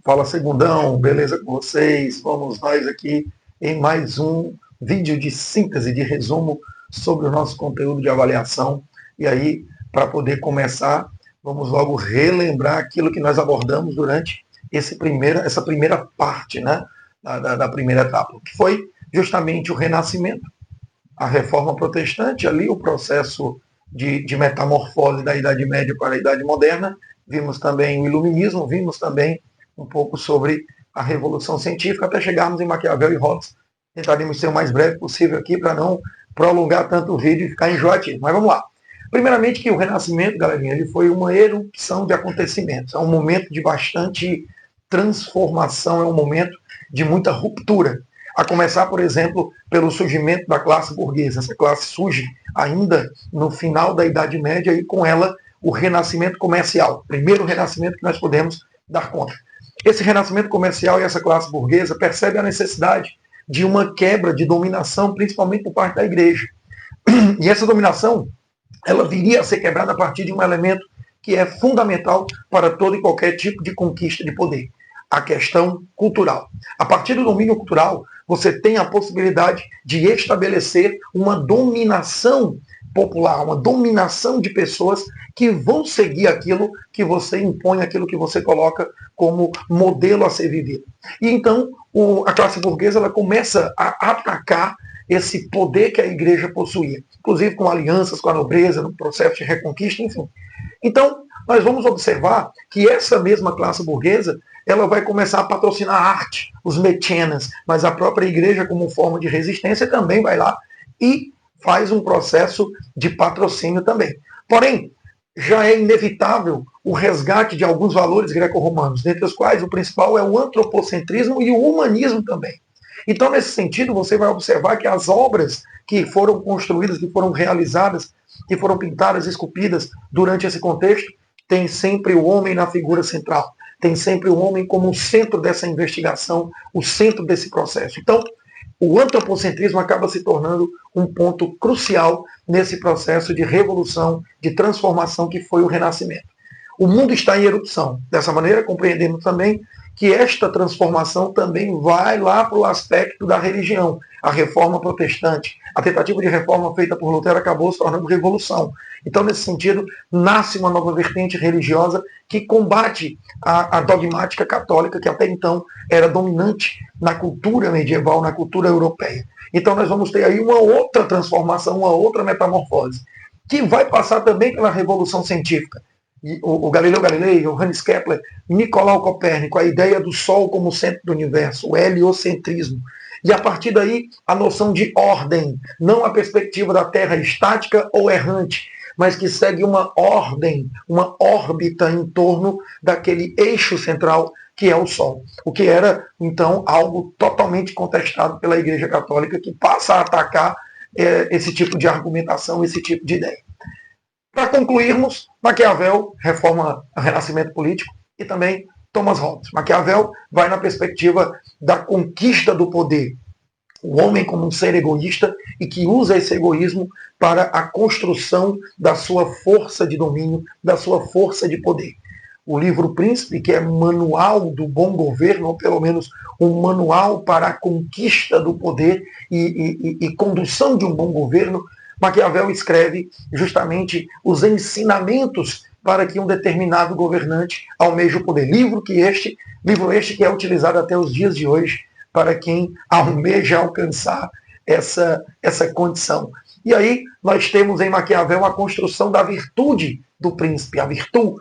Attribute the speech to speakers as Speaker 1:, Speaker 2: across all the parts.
Speaker 1: Fala Segundão, beleza com vocês? Vamos nós aqui em mais um vídeo de síntese, de resumo sobre o nosso conteúdo de avaliação. E aí, para poder começar, vamos logo relembrar aquilo que nós abordamos durante essa primeira parte, né, da primeira etapa, que foi justamente o Renascimento, a Reforma Protestante, ali o processo de metamorfose da Idade Média para a Idade Moderna. Vimos também o Iluminismo, vimos também um pouco sobre a Revolução Científica, até chegarmos em Maquiavel e Hobbes. Tentaremos ser o mais breve possível aqui para não prolongar tanto o vídeo e ficar enjoativo. Mas vamos lá. Primeiramente que o Renascimento, galerinha, ele foi uma erupção de acontecimentos. É um momento de bastante transformação, é um momento de muita ruptura. A começar, por exemplo, pelo surgimento da classe burguesa. Essa classe surge ainda no final da Idade Média e com ela o renascimento comercial. Primeiro renascimento que nós podemos dar conta. Esse renascimento comercial e essa classe burguesa percebe a necessidade de uma quebra de dominação, principalmente por parte da igreja. E essa dominação, ela viria a ser quebrada a partir de um elemento que é fundamental para todo e qualquer tipo de conquista de poder: a questão cultural. A partir do domínio cultural, você tem a possibilidade de estabelecer uma dominação popular, uma dominação de pessoas que vão seguir aquilo que você impõe, aquilo que você coloca como modelo a ser vivido. E então a classe burguesa ela começa a atacar esse poder que a igreja possuía, inclusive com alianças com a nobreza, no processo de reconquista, enfim. Então, nós vamos observar que essa mesma classe burguesa ela vai começar a patrocinar a arte, os mecenas, mas a própria igreja, como forma de resistência, também vai lá e faz um processo de patrocínio também. Porém, já é inevitável o resgate de alguns valores greco-romanos, dentre os quais o principal é o antropocentrismo e o humanismo também. Então, nesse sentido, você vai observar que as obras que foram construídas, que foram realizadas, que foram pintadas, esculpidas durante esse contexto, tem sempre o homem na figura central. Tem sempre o homem como o centro dessa investigação, o centro desse processo. Então, o antropocentrismo acaba se tornando um ponto crucial nesse processo de revolução, de transformação que foi o Renascimento. O mundo está em erupção. Dessa maneira, compreendemos também que esta transformação também vai lá para o aspecto da religião. A reforma protestante, a tentativa de reforma feita por Lutero acabou se tornando revolução. Então, nesse sentido, nasce uma nova vertente religiosa que combate a dogmática católica, que até então era dominante na cultura medieval, na cultura europeia. Então, nós vamos ter aí uma outra transformação, uma outra metamorfose, que vai passar também pela Revolução Científica. O Galileu Galilei, Johannes Kepler, Nicolau Copérnico, a ideia do Sol como centro do universo, o heliocentrismo. E a partir daí, a noção de ordem, não a perspectiva da Terra estática ou errante, mas que segue uma ordem, uma órbita em torno daquele eixo central que é o Sol. O que era, então, algo totalmente contestado pela Igreja Católica, que passa a atacar esse tipo de argumentação, esse tipo de ideia. Para concluirmos, Maquiavel reforma o renascimento político e também Thomas Hobbes. Maquiavel vai na perspectiva da conquista do poder. O homem como um ser egoísta e que usa esse egoísmo para a construção da sua força de domínio, da sua força de poder. O livro Príncipe, que é manual do bom governo, ou pelo menos um manual para a conquista do poder e condução de um bom governo, Maquiavel escreve justamente os ensinamentos para que um determinado governante almeje o poder. Livro este que é utilizado até os dias de hoje para quem almeja alcançar essa condição. E aí nós temos em Maquiavel a construção da virtude do príncipe, a virtude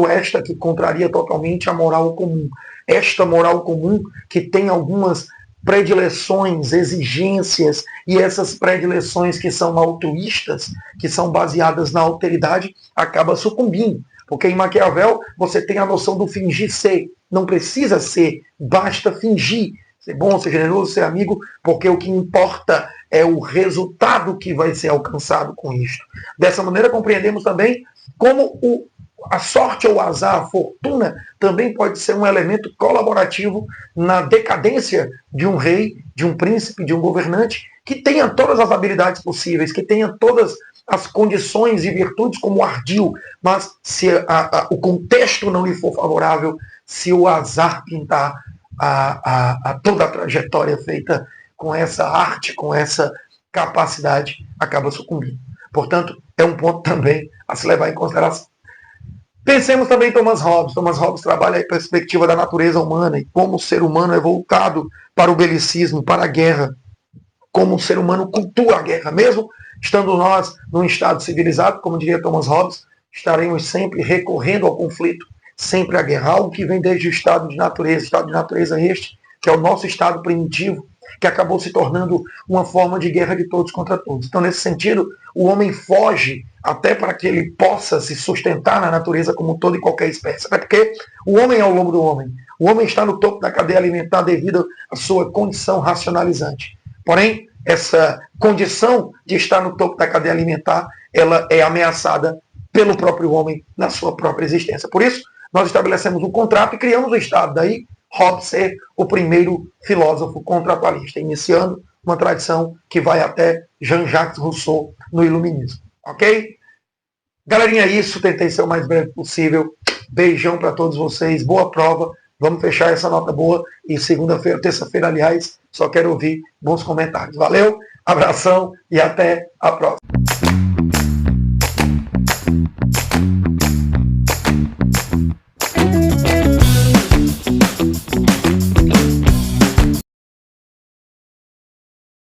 Speaker 1: esta que contraria totalmente a moral comum. Esta moral comum que tem algumas predileções, exigências, e essas predileções que são altruístas, que são baseadas na alteridade, acaba sucumbindo. Porque em Maquiavel você tem a noção do fingir ser. Não precisa ser, basta fingir. Ser bom, ser generoso, ser amigo, porque o que importa é o resultado que vai ser alcançado com isto. Dessa maneira compreendemos também como a sorte ou o azar, a fortuna, também pode ser um elemento colaborativo na decadência de um rei, de um príncipe, de um governante que tenha todas as habilidades possíveis, que tenha todas as condições e virtudes como ardil, mas se o contexto não lhe for favorável, se o azar pintar toda a trajetória feita com essa arte, com essa capacidade, acaba sucumbindo. Portanto, é um ponto também a se levar em consideração. Pensemos também em Thomas Hobbes. Thomas Hobbes trabalha a perspectiva da natureza humana e como o ser humano é voltado para o belicismo, para a guerra, como o ser humano cultua a guerra. Mesmo estando nós num estado civilizado, como diria Thomas Hobbes, estaremos sempre recorrendo ao conflito, sempre à guerra, algo que vem desde o estado de natureza este, que é o nosso estado primitivo, que acabou se tornando uma forma de guerra de todos contra todos. Então, nesse sentido, o homem foge até para que ele possa se sustentar na natureza como toda e qualquer espécie. Até porque o homem é o lobo do homem. O homem está no topo da cadeia alimentar devido à sua condição racionalizante. Porém, essa condição de estar no topo da cadeia alimentar, ela é ameaçada pelo próprio homem na sua própria existência. Por isso, nós estabelecemos um contrato e criamos o Estado. Daí, Hobbes ser o primeiro filósofo contratualista, iniciando uma tradição que vai até Jean-Jacques Rousseau no Iluminismo. Ok? Galerinha, é isso. Tentei ser o mais breve possível. Beijão para todos vocês. Boa prova. Vamos fechar essa nota boa. E segunda-feira, terça-feira, aliás, só quero ouvir bons comentários. Valeu, abração e até a próxima.